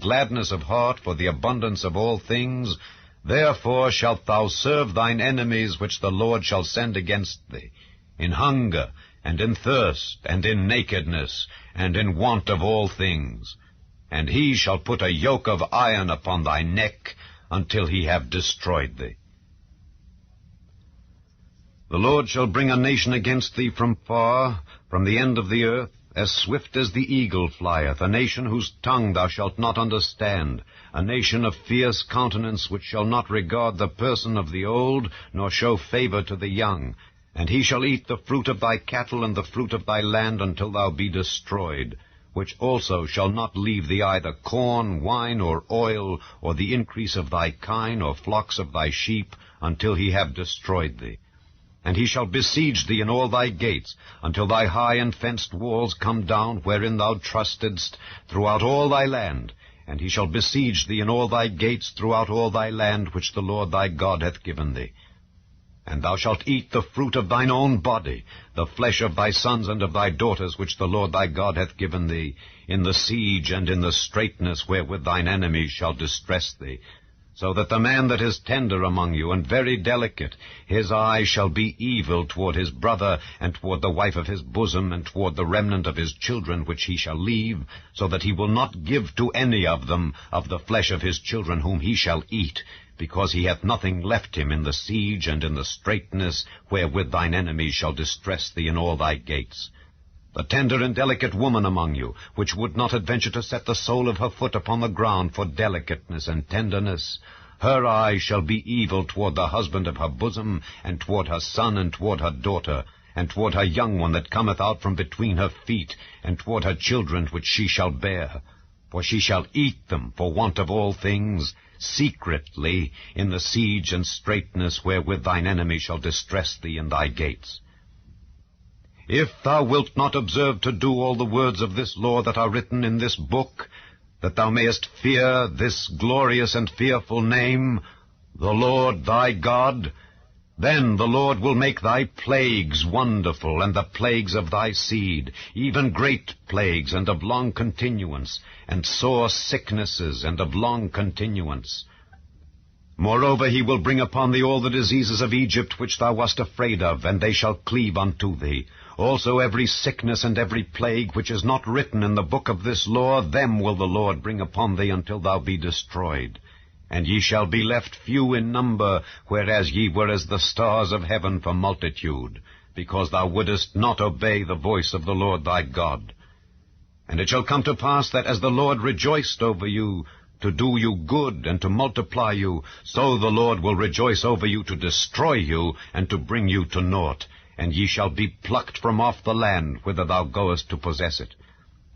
gladness of heart for the abundance of all things, therefore shalt thou serve thine enemies which the Lord shall send against thee, in hunger, and in thirst, and in nakedness, and in want of all things. And he shall put a yoke of iron upon thy neck, until he have destroyed thee. The Lord shall bring a nation against thee from far, from the end of the earth, as swift as the eagle flieth, a nation whose tongue thou shalt not understand, a nation of fierce countenance, which shall not regard the person of the old, nor show favor to the young. And he shall eat the fruit of thy cattle and the fruit of thy land until thou be destroyed, which also shall not leave thee either corn, wine, or oil, or the increase of thy kine, or flocks of thy sheep, until he have destroyed thee. And he shall besiege thee in all thy gates, until thy high and fenced walls come down, wherein thou trustedst, throughout all thy land. And he shall besiege thee in all thy gates throughout all thy land, which the Lord thy God hath given thee. And thou shalt eat the fruit of thine own body, the flesh of thy sons and of thy daughters, which the Lord thy God hath given thee, in the siege and in the straitness wherewith thine enemies shall distress thee. So that the man that is tender among you, and very delicate, his eye shall be evil toward his brother, and toward the wife of his bosom, and toward the remnant of his children which he shall leave, so that he will not give to any of them of the flesh of his children whom he shall eat, because he hath nothing left him in the siege and in the straitness wherewith thine enemies shall distress thee in all thy gates. The tender and delicate woman among you, which would not adventure to set the sole of her foot upon the ground for delicateness and tenderness, her eye shall be evil toward the husband of her bosom, and toward her son, and toward her daughter, and toward her young one that cometh out from between her feet, and toward her children which she shall bear. For she shall eat them, for want of all things, secretly, in the siege and straitness wherewith thine enemy shall distress thee in thy gates. If thou wilt not observe to do all the words of this law that are written in this book, that thou mayest fear this glorious and fearful name, the Lord thy God, then the Lord will make thy plagues wonderful, and the plagues of thy seed, even great plagues, and of long continuance, and sore sicknesses, and of long continuance. Moreover, he will bring upon thee all the diseases of Egypt which thou wast afraid of, and they shall cleave unto thee. Also every sickness and every plague which is not written in the book of this law, them will the Lord bring upon thee until thou be destroyed. And ye shall be left few in number, whereas ye were as the stars of heaven for multitude, because thou wouldest not obey the voice of the Lord thy God. And it shall come to pass that as the Lord rejoiced over you, to do you good and to multiply you, so the Lord will rejoice over you to destroy you and to bring you to naught. And ye shall be plucked from off the land whither thou goest to possess it.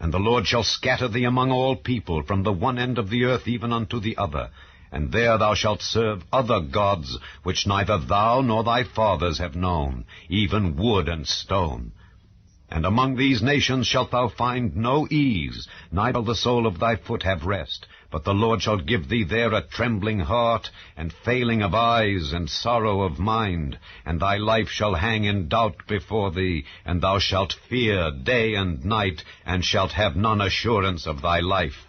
And the Lord shall scatter thee among all people, from the one end of the earth even unto the other. And there thou shalt serve other gods, which neither thou nor thy fathers have known, even wood and stone. And among these nations shalt thou find no ease, neither the sole of thy foot have rest. But the Lord shall give thee there a trembling heart, and failing of eyes, and sorrow of mind. And thy life shall hang in doubt before thee, and thou shalt fear day and night, and shalt have none assurance of thy life.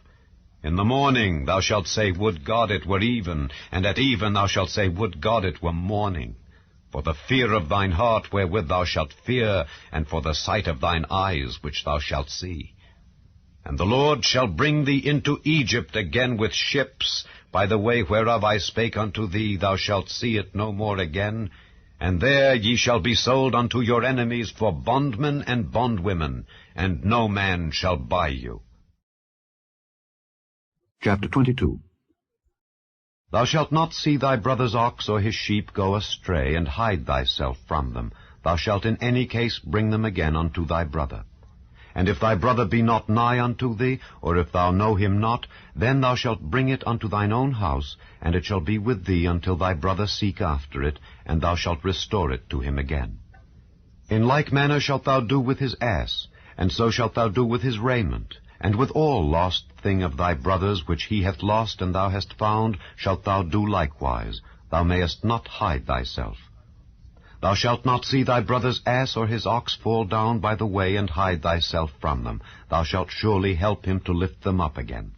In the morning thou shalt say, Would God it were even, and at even thou shalt say, Would God it were morning. For the fear of thine heart wherewith thou shalt fear, and for the sight of thine eyes which thou shalt see. And the Lord shall bring thee into Egypt again with ships, by the way whereof I spake unto thee, thou shalt see it no more again. And there ye shall be sold unto your enemies for bondmen and bondwomen, and no man shall buy you. Chapter 22. Thou shalt not see thy brother's ox or his sheep go astray, and hide thyself from them. Thou shalt in any case bring them again unto thy brother. And if thy brother be not nigh unto thee, or if thou know him not, then thou shalt bring it unto thine own house, and it shall be with thee until thy brother seek after it, and thou shalt restore it to him again. In like manner shalt thou do with his ass, and so shalt thou do with his raiment. And with all lost thing of thy brother's which he hath lost and thou hast found, shalt thou do likewise. Thou mayest not hide thyself. Thou shalt not see thy brother's ass or his ox fall down by the way, and hide thyself from them. Thou shalt surely help him to lift them up again.